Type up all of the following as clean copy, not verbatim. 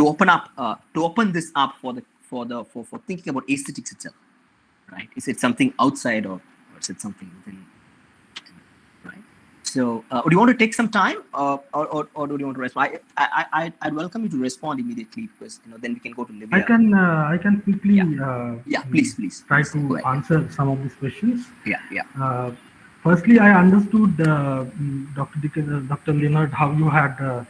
open this up for thinking about aesthetics itself, right? Is it something outside or is it something within, right? So, do you want to take some time, or do you want to respond? I'd welcome you to respond immediately, because then we can go to Livea. I can quickly please try to answer some of these questions. Yeah. Firstly, I understood Dr. Dickens, Dr. Leonard, how you had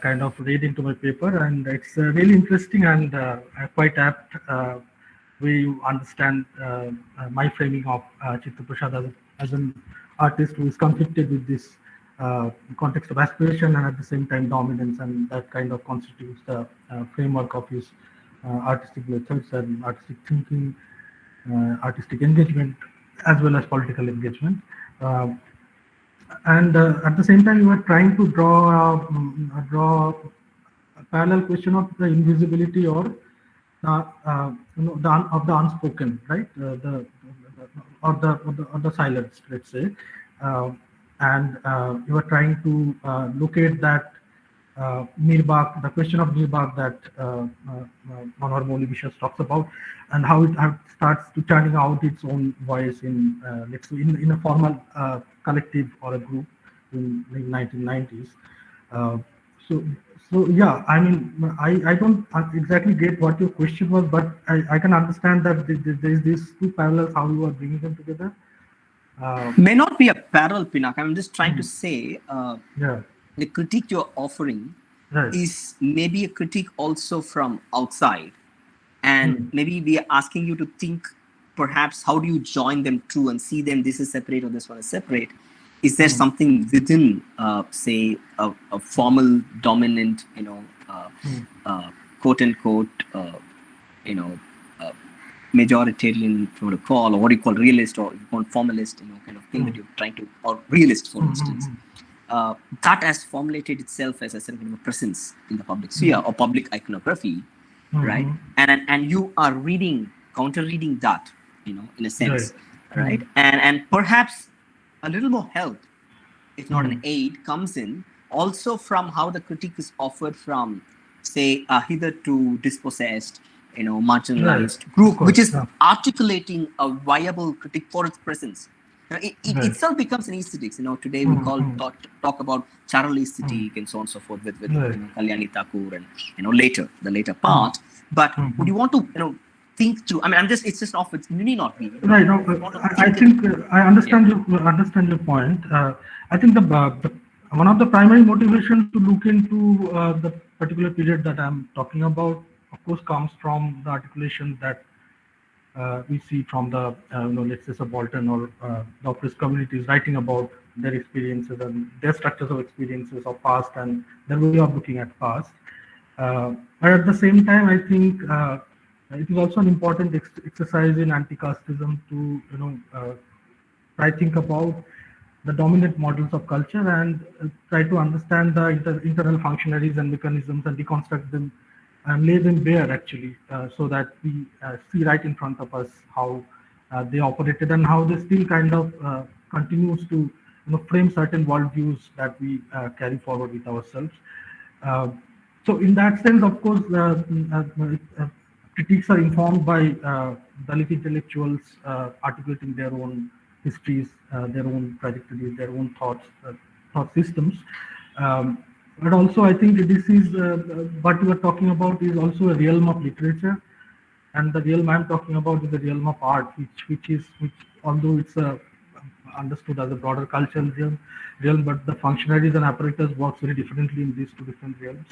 kind of read into my paper, and it's really interesting and quite apt way you understand my framing of Chittaprosad as an artist who is conflicted with this context of aspiration and at the same time dominance, and that kind of constitutes the framework of his artistic methods and artistic thinking, artistic engagement, as well as political engagement. And at the same time, you are trying to draw a parallel question of the invisibility or of the unspoken, right? Or the silence, let's say, and you are trying to locate that Nirbak, the question of Nirbak that Manohar Vishwas talks about, and how it starts to turning out its own voice in, let's say, in a formal collective or a group in the 1990s. So yeah, I mean, I don't exactly get what your question was, but I can understand that there is these two parallels, how you are bringing them together. May not be a parallel, Pinak. I'm just trying to say, the critique you're offering is maybe a critique also from outside, and maybe we are asking you to think, perhaps, how do you join them two and see them, this is separate or this one is separate? Is there something within, say, a formal, dominant, quote unquote, majoritarian, if you want to call, or what do you call realist, or you call formalist, kind of thing that you're trying to, or realist, for instance, that has formulated itself as a certain of presence in the public sphere or public iconography, right? And you are counter-reading that, in a sense, right? And perhaps a little more help, if not an aid, comes in also from how the critique is offered from, say, a hitherto dispossessed, marginalized group, which is articulating a viable critique for its presence. It itself becomes an aesthetics. Today we talk about charal aesthetic and so on and so forth with Kalyani Thakur and the later part. But would you want to think through? I mean, it's just off. It may not be right. No, I think I understand your point. I think the one of the primary motivations to look into the particular period that I'm talking about, of course, comes from the articulation that we see from the let's say Subaltern or the oppressed communities writing about their experiences and their structures of experiences of past and their way of looking at past. But at the same time, I think it is also an important exercise in anti-casteism to try think about the dominant models of culture and try to understand the internal functionaries and mechanisms and deconstruct them and lay them bare, actually, so that we see right in front of us how they operated and how they still kind of continues to frame certain worldviews that we carry forward with ourselves. So in that sense, of course, critiques are informed by Dalit intellectuals articulating their own histories, their own trajectories, their own thought systems. But also, I think this is what you are talking about is also a realm of literature, and the realm I'm talking about is the realm of art, which although it's understood as a broader cultural realm, but the functionaries and apparatus works very differently in these two different realms.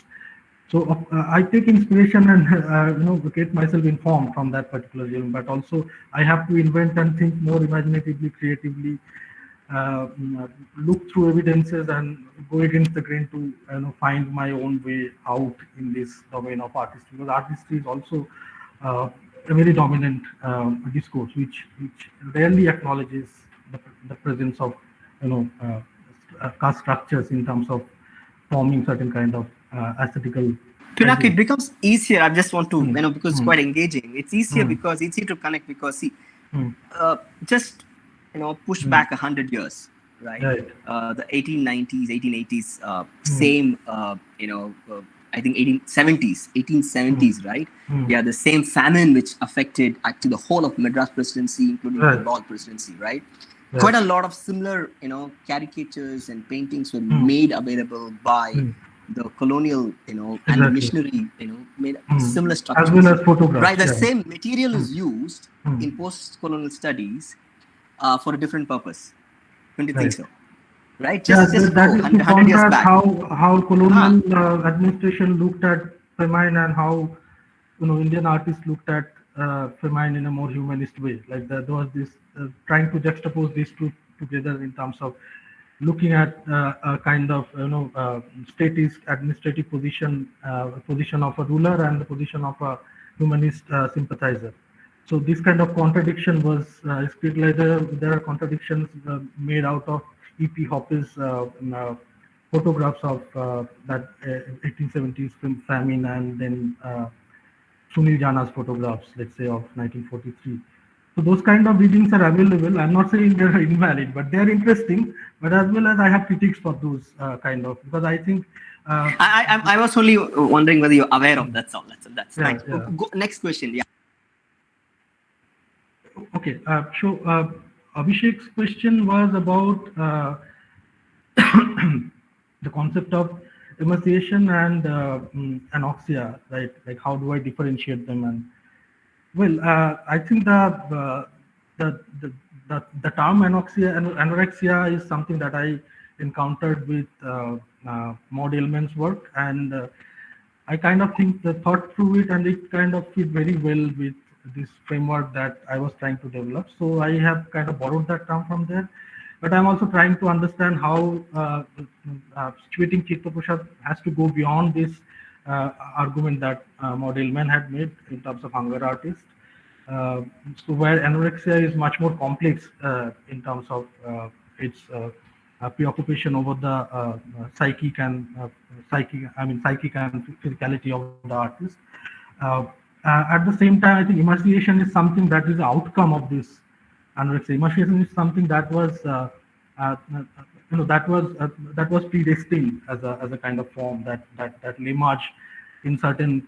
So I take inspiration and get myself informed from that particular realm, but also I have to invent and think more imaginatively, creatively, look through evidences and go against the grain to find my own way out in this domain of artistry, because artistry is also a very dominant discourse which rarely acknowledges the presence of caste structures in terms of forming certain kind of aesthetical. Pinak, it becomes easier. I just want to because it's quite engaging. It's easier because it's easier to connect because see, just push back 100 years, right? The 1890s, 1880s, same I think 1870s, right? Yeah, the same famine which affected actually the whole of Madras Presidency, including the Bengal Presidency, right? Quite a lot of similar, caricatures and paintings were made available by the colonial, and the missionary, made similar structures. As well as photographs. Right, the same material is used in post-colonial studies for a different purpose. Don't you think so? Right? That is to 100 years back. How colonial administration looked at famine and how Indian artists looked at famine in a more humanist way. Like there was this trying to juxtapose these two together in terms of looking at a kind of statist administrative position of a ruler and the position of a humanist sympathizer. So this kind of contradiction was like there are contradictions made out of E.P. Hoppe's photographs of that 1870s famine, and then Sunil Jana's photographs, let's say, of 1943. So those kind of readings are available. I'm not saying they're invalid, but they're interesting. But as well as I have critiques for those kind of, because I think I was only wondering whether you're aware of that's all. That's nice. Yeah. Next question. Yeah. Okay. So Abhishek's question was about the concept of emaciation and anoxia, right? Like how do I differentiate them? And well, I think the term anorexia is something that I encountered with Maud Ellman's work, and I kind of think the thought through it, and it kind of fit very well with this framework that I was trying to develop. So I have kind of borrowed that term from there, but I'm also trying to understand how situating Chittaprosad has to go beyond this argument that Maud Ellman had made in terms of hunger artists. So where anorexia is much more complex in terms of its preoccupation over the psychic and physicality of the artist. At the same time, I think emaciation is something that is the outcome of this anorexia. Emaciation is something that was that was predestined as a kind of form that emerged in certain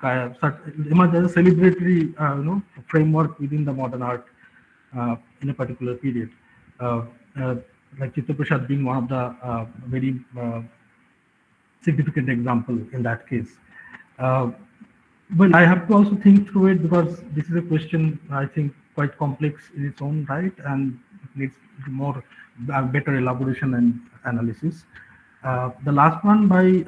emerged as a celebratory framework within the modern art in a particular period. Like Chittaprosad being one of the very significant example in that case. Well, I have to also think through it, because this is a question I think quite complex in its own right, and it needs more better elaboration and analysis. The last one by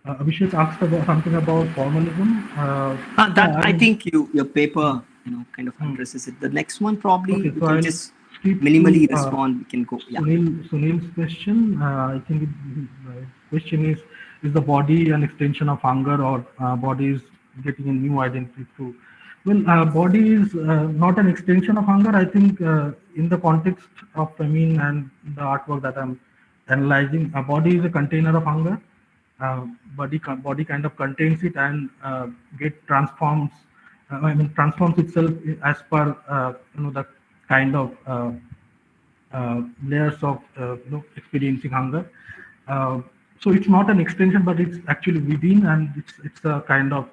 Abhishek asked about something about formalism. I think your paper kind of addresses it. The next one probably we can just minimally respond. We can go. Yeah. Sunil's question. I think the question is the body an extension of hunger, or body is getting a new identity through? Well, body is not an extension of hunger. I think in the context of famine and the artwork that I'm analyzing, a body is a container of hunger. Body kind of contains it and transforms itself as per the kind of layers of experiencing hunger. So it's not an extension, but it's actually within, and it's a kind of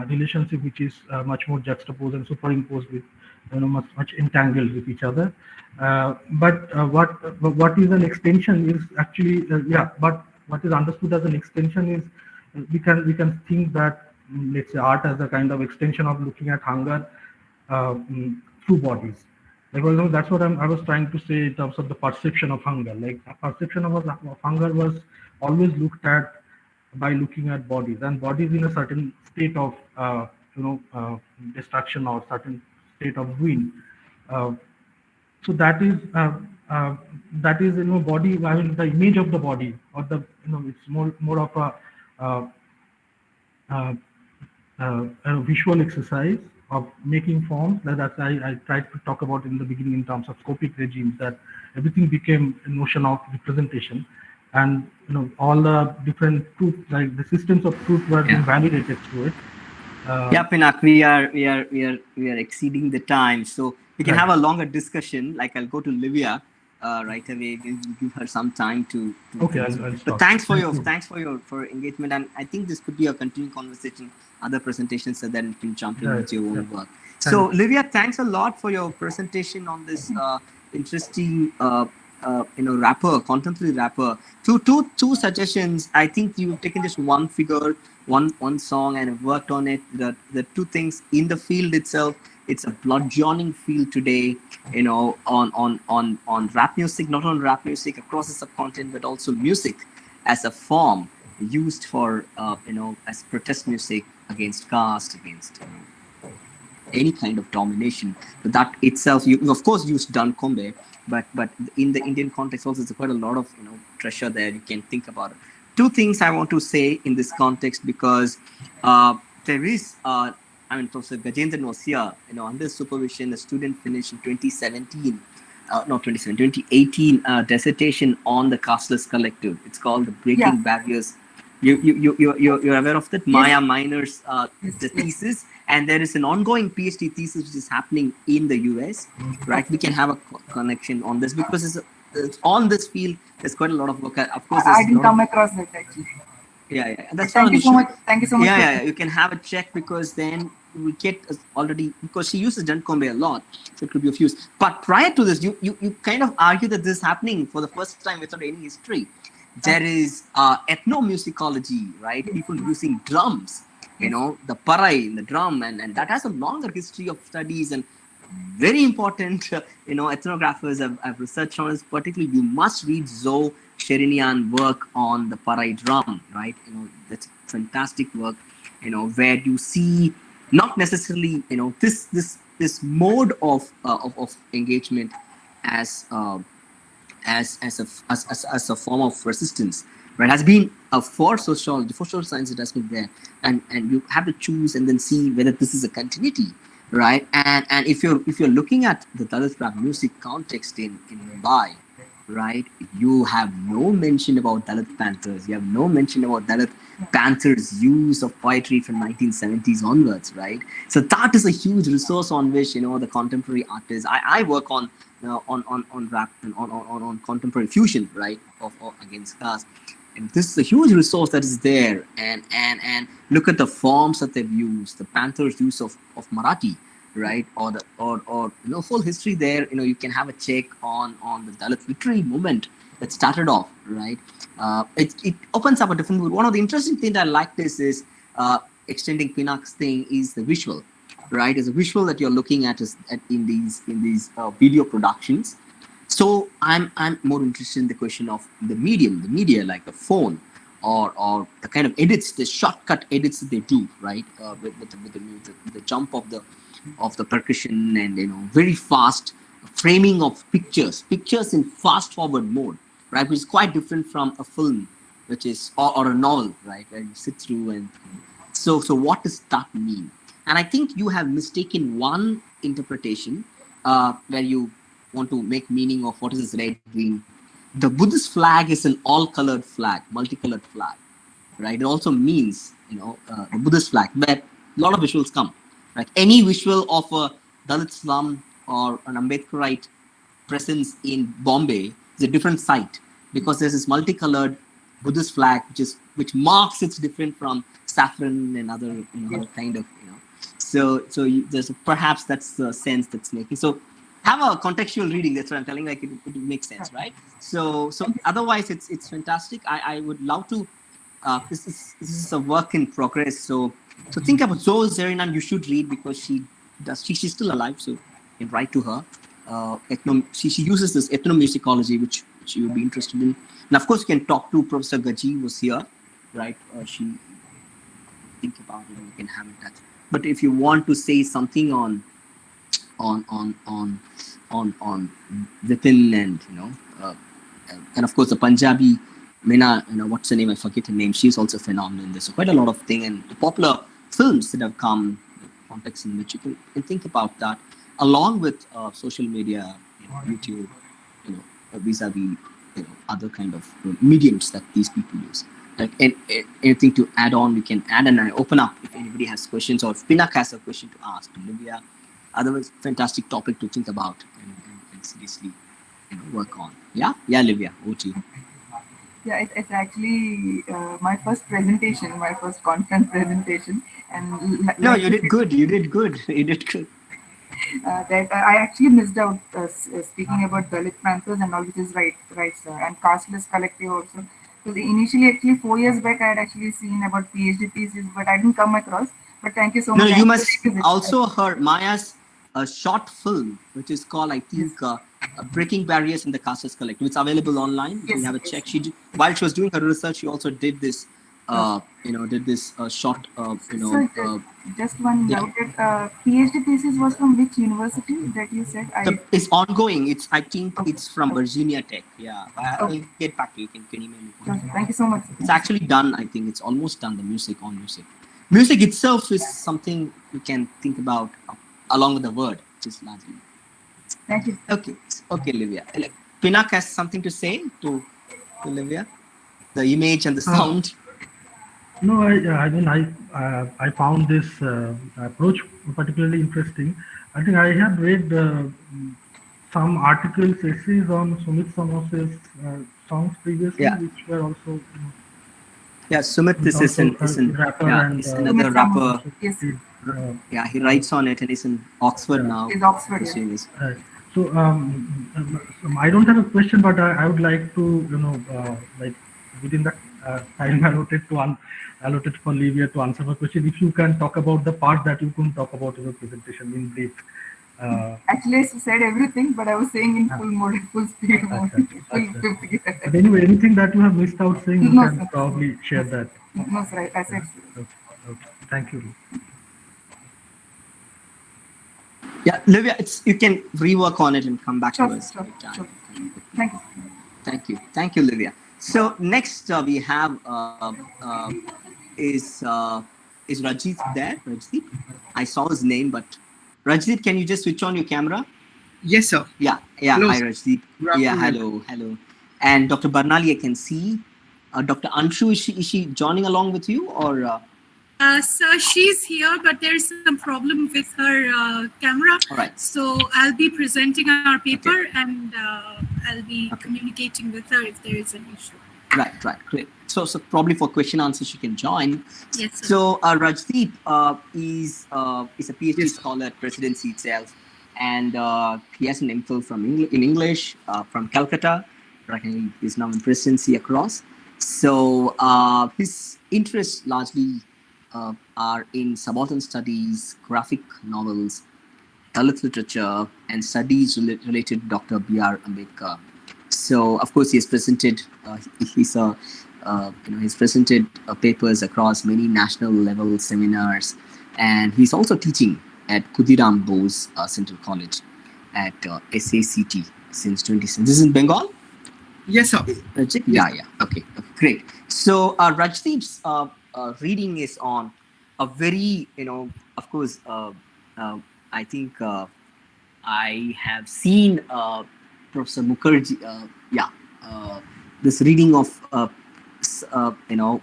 relationship which is much more juxtaposed and superimposed with much entangled with each other. But what is an extension is actually but what is understood as an extension is we can think that let's say art as a kind of extension of looking at hunger through bodies. Like, for example, that's what I was trying to say in terms of the perception of hunger. Like, perception of hunger was always looked at by looking at bodies, and bodies in a certain state of destruction or certain state of ruin. So that is body. I mean, the image of the body, or the it's more of a visual exercise of making forms. That's I tried to talk about in the beginning in terms of scopic regimes, that everything became a notion of representation, and all the different truth, like the systems of truth, were being validated through it. Pinak, we are exceeding the time, so we can have a longer discussion. Like, I'll go to Livea right away. Give her some time to. Okay, I'll But stop. thanks for your engagement, and I think this could be a continuing conversation. Other presentations, so that you can jump in with your own work. So, Livea, thanks a lot for your presentation on this interesting, rapper, contemporary rapper. Two suggestions. I think you've taken just one figure, one song, and worked on it. The two things in the field itself. It's a burgeoning field today, on rap music, not on rap music across the subcontinent, but also music as a form used for, as protest music against caste, against any kind of domination. But that itself, you of course use Dankombe, but in the Indian context also, there's quite a lot of treasure there. You can think about it. Two things I want to say in this context, because there is. Professor Gajendran was here, under supervision. A student finished in 2017, not 2018, dissertation on the casteless collective. It's called the Breaking Barriers. You're aware of that? Yes. Maya Minor's the thesis, and there is an ongoing PhD thesis which is happening in the US. Right, we can have a connection on this because it's on this field. There's quite a lot of work. Of course, I didn't come across that actually. Yeah. That's Thank you so much. Thank you so much. Yeah. You can have a check, because then we get already, because she uses Dankombe a lot, so it could be of use. But prior to this, you kind of argue that this is happening for the first time without any history. There is ethnomusicology, right? People using drums, the parai, the drum, and that has a longer history of studies, and very important, ethnographers have researched on this. Particularly, you must read Zoe Sherinian work on the parai drum, right? That's fantastic work, where you see not necessarily, this mode of engagement as a form of resistance, right? Has been for sociology, for social science, it has been there, and you have to choose and then see whether this is a continuity, right? And if you're looking at the Dalit rap music context in Mumbai, right, you have no mention about Dalit Panthers. You have no mention about Dalit Panthers' use of poetry from 1970s onwards, right? So that is a huge resource on which the contemporary artists. I work on rap and on contemporary fusion, right, of against caste. And this is a huge resource that is there. And look at the forms that they've used. The Panthers' use of Marathi, right, or whole history there. You can have a check on the Dalit literary movement that started off, right. It opens up a different world. One of the interesting things I like this is extending Pinak's thing is the visual, right? Is a visual that you're looking at in these video productions. So I'm more interested in the question of the media like the phone or the kind of edits, the shortcut edits that they do, right, with the jump of the percussion and very fast framing of pictures in fast forward mode, right, which is quite different from a film, which is or a novel, right, where you sit through. And so what does that mean? And I think you have mistaken one interpretation where you want to make meaning of what is this red green. The Buddhist flag is an all-colored flag, multicolored flag, right? It also means the Buddhist flag where a lot of visuals come. Right? Any visual of a Dalit slum or an Ambedkarite presence in Bombay is a different sight, because there's this multicolored Buddhist flag which marks it's different from saffron and other kind of So there's perhaps that's the sense that's making. So have a contextual reading. That's what I'm telling. Like it makes sense, right? So otherwise it's fantastic. I would love to. This is a work in progress. So think about Zoe Zerinan. You should read, because she's still alive. So you can write to her. She uses this ethnomusicology, which you would be interested in. And of course, you can talk to Professor Gaji, who was here, right? She think about it, and you can have it that. But if you want to say something on Vipin and of course the Punjabi Meena, what's her name? I forget her name. She's also phenomenal. There's quite a lot of thing, and the popular films that have come, context in which you can think about that, along with social media, YouTube, vis-a-vis other kind of mediums that these people use. Like anything to add on, we can add, and I open up if anybody has questions, or if Pinak has a question to ask to Livea. Otherwise, fantastic topic to think about and seriously work on. Yeah, Livea, over to you. Yeah, it's actually my first presentation, my first conference presentation, and No, you did good. You did good. You did good. that I actually missed out speaking about Dalit Panthers and all, which is right, sir, and casteless collective also. So initially, actually 4 years back, I had actually seen about PhD thesis, but I didn't come across. But thank you so No, much. you I'm must very also heard Maya's short film, which is called, I yes, think, Breaking Barriers in the Castes Collective. It's available online. You yes, can have a yes. check. While she was doing her research, she also did this, short, So just one yeah. doubt. That PhD thesis was from which university that you said? It's ongoing. I think Okay, it's from okay, Virginia Tech. Yeah, I'll okay. get back to you. You can email me. Sure. Thank you so much. It's actually done. I think it's almost done. The music. Music itself is something you can think about along with the word, which is largely. Thank you. Okay, Livea. Pinak has something to say to Livea. The image and the sound. No, I found this approach particularly interesting. I think I have read some articles, essays on Sumit Samos's songs previously, Yeah. which were also Yeah, Sumit is a rapper, yeah, and he's another rapper. Yes. Yeah, he writes on it, and he's in Oxford now. Is Oxford. Yeah. pursuing his- Right. So I don't have a question, but I would like to, like within the time allotted for Livea to answer the question, if you can talk about the part that you couldn't talk about in the presentation in brief. Actually, I said everything, but I was saying in full mode, full speed mode, full fifth gear. But anyway, anything that you have missed out saying, you No, can sir. probably share that. No, sir. I said. Okay. Thank you. Yeah, Livea, you can rework on it and come back Sure, to us. sure. Thank you. Thank you, Livea. So next we have is Rajdeep there? Rajdeep, I saw his name, but Rajdeep, can you just switch on your camera? Yes, sir. Yeah. Hello, Hi, sir. Rajdeep. Good Yeah, afternoon. hello. And Dr. Barnali, I can see. Dr. Anshu, is she joining along with you, or? So she's here, but there's some problem with her camera. All right. So I'll be presenting our paper, Okay. and I'll be communicating with her if there is an issue. Right, great. So probably for question answer she can join. Yes, sir. So Rajdeep is a PhD Yes, sir. scholar at Presidency itself, and he has an MPhil in English from Calcutta. Right, and he is now in Presidency across. So his interests largely are in subaltern studies, graphic novels, Dalit literature, and studies related to Dr. B.R. Ambedkar. So, of course, he has presented he's presented papers across many national level seminars, and he's also teaching at Khudiram Bose Central College at SACT since 2010. This is in Bengal? Yes, sir. Rajdeep? Yes, Yeah. Okay, great. So Rajdeep's reading is on a very, of course, I think I have seen Professor Mukherjee, this reading of,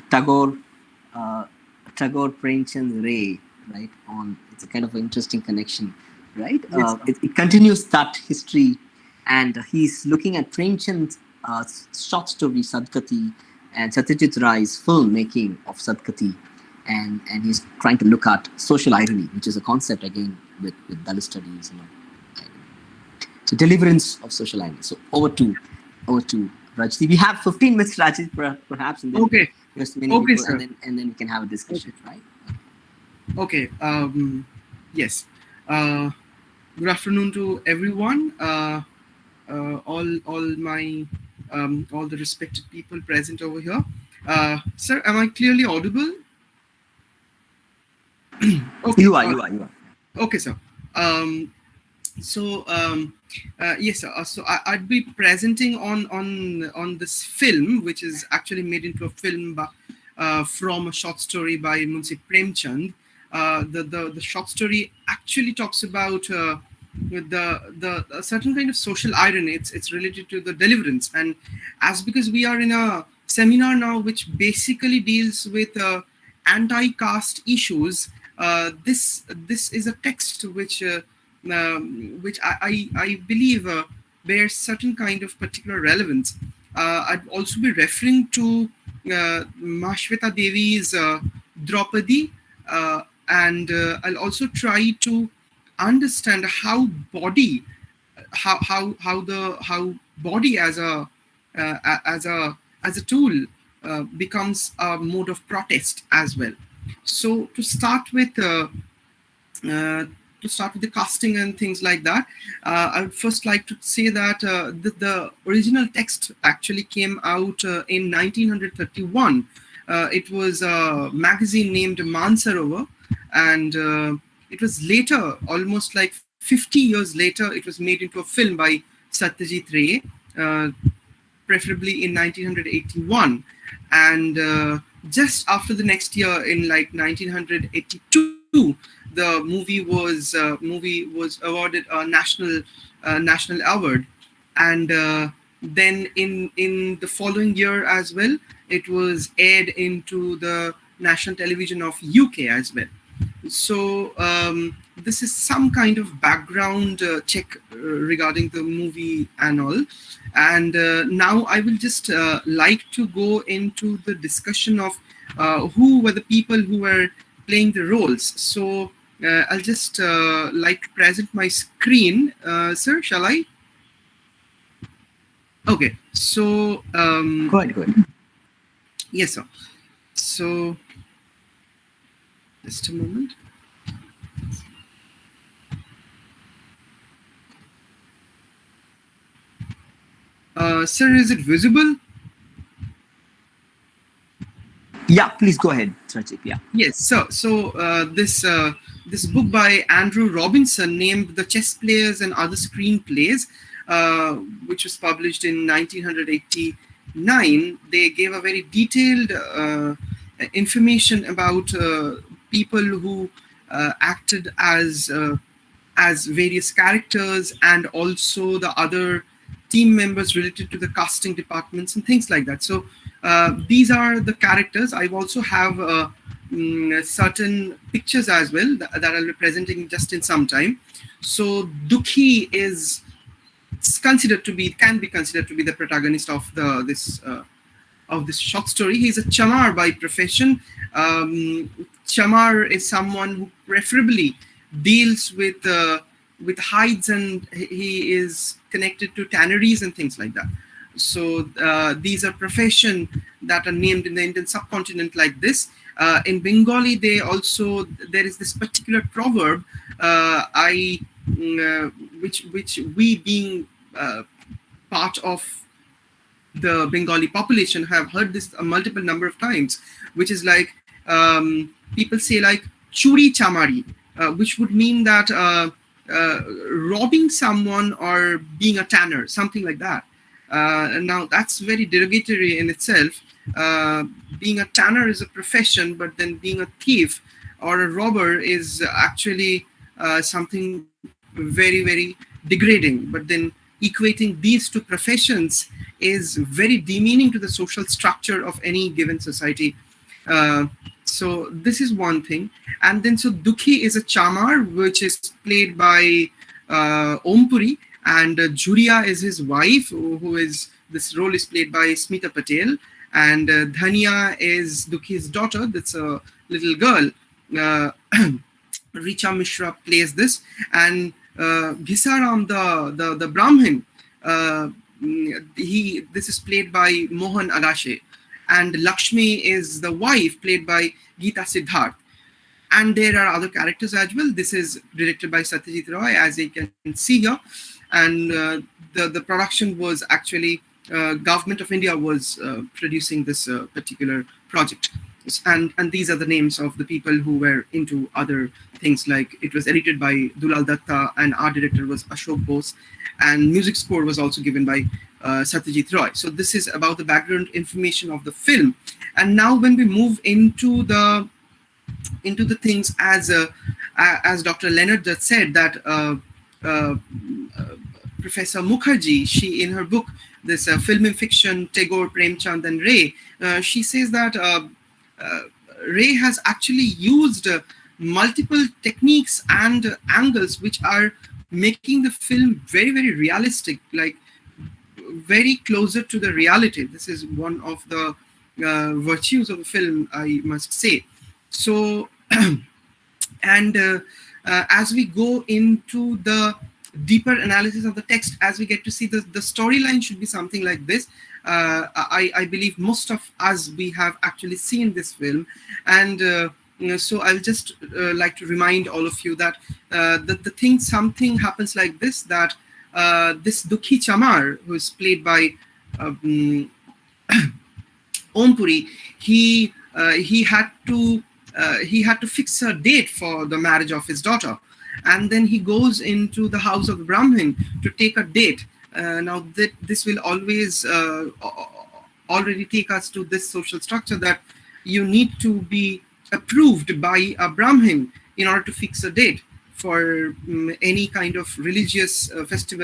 Tagore Premchand Ray, right? It's a kind of an interesting connection, right? Yes, It continues that history, and he's looking at Premchand's short story Sadgati and Satyajit Ray's filmmaking of Sadgati, and he's trying to look at social irony, which is a concept again with Dalit studies, So deliverance of social irony. So over to Rajdeep. We have 15 minutes, Rajdeep, perhaps, and then Okay. there's many Okay, people, sir. and then we can have a discussion, right? Okay. Yes. Good afternoon to everyone. All my all the respected people present over here. Sir, am I clearly audible? Okay. You are. Okay, sir. Yes, sir. So I'd be presenting on this film, which is actually made into a film from a short story by Munshi Premchand. The short story actually talks about the a certain kind of social irony. It's related to the deliverance, and because we are in a seminar now which basically deals with anti-caste issues, this is a text which I believe bears certain kind of particular relevance. I'd also be referring to Mahashweta Devi's Draupadi, and I'll also try to understand how body, how body as a tool becomes a mode of protest as well. So to start with the casting and things like that, I would first like to say that the original text actually came out in 1931. It was a magazine named Mansarovar, and it was later, almost like 50 years later, it was made into a film by Satyajit Ray, preferably in 1981. And just after the next year, in like 1982, the movie was awarded a national award, and then in the following year as well, it was aired into the national television of UK as well. So this is some kind of background check regarding the movie and all. And now I will just like to go into the discussion of who were the people who were playing the roles. So I'll just like to present my screen. Sir, shall I? Okay, so Go ahead. yes, sir. So just a moment. Sir, is it visible? Yeah, please go ahead, Rajdeep. Yeah. Yes. So this book by Andrew Robinson named "The Chess Players and Other Screenplays," which was published in 1989. They gave a very detailed information about people who acted as various characters, and also the other team members related to the casting departments and things like that. So these are the characters. I also have certain pictures as well that I'll be presenting just in some time. So Dukhi can be considered to be the protagonist of this short story. He's a chamar by profession. Chamar is someone who preferably deals with hides, and he is connected to tanneries and things like that. So these are professions that are named in the Indian subcontinent like this. In Bengali, there is this particular proverb, which we being part of the Bengali population have heard this a multiple number of times, which is like people say like churi chamari, which would mean that robbing someone or being a tanner, something like that. Now that's very derogatory in itself. Being a tanner is a profession, but then being a thief or a robber is actually something very, very degrading. But then equating these two professions is very demeaning to the social structure of any given society. So this is one thing. And then so Dukhi is a chamar, which is played by Ompuri, and Juria is his wife, this role is played by Smita Patel, and Dhania is Dukhi's daughter, that's a little girl. Richa Mishra plays this, and Ghisaram, the Brahmin, this is played by Mohan Agashe, and Lakshmi is the wife, played by Geeta Siddharth. And there are other characters as well. This is directed by Satyajit Ray, as you can see here. And the production was actually, Government of India was producing this particular project. And these are the names of the people who were into other things, like it was edited by Dulal Datta, and art director was Ashok Bose, and music score was also given by Satyajit Ray. So this is about the background information of the film. And now when we move into the things, as Dr. Leonard just said, that Professor Mukherjee, she in her book, this Film and Fiction, Tagore, Premchand and Ray, she says that Ray has actually used multiple techniques and angles which are making the film very, very realistic, like very closer to the reality. This is one of the virtues of the film, I must say. So, and as we go into the deeper analysis of the text, as we get to see the storyline should be something like this. I believe most of us, we have actually seen this film, and so I'll just like to remind all of you that something happens like this, that this Dukhi Chamar, who is played by Ompuri, he had to fix a date for the marriage of his daughter, and then he goes into the house of the Brahmin to take a date. Now this will always already take us to this social structure, that you need to be approved by a Brahmin in order to fix a date for any kind of religious festival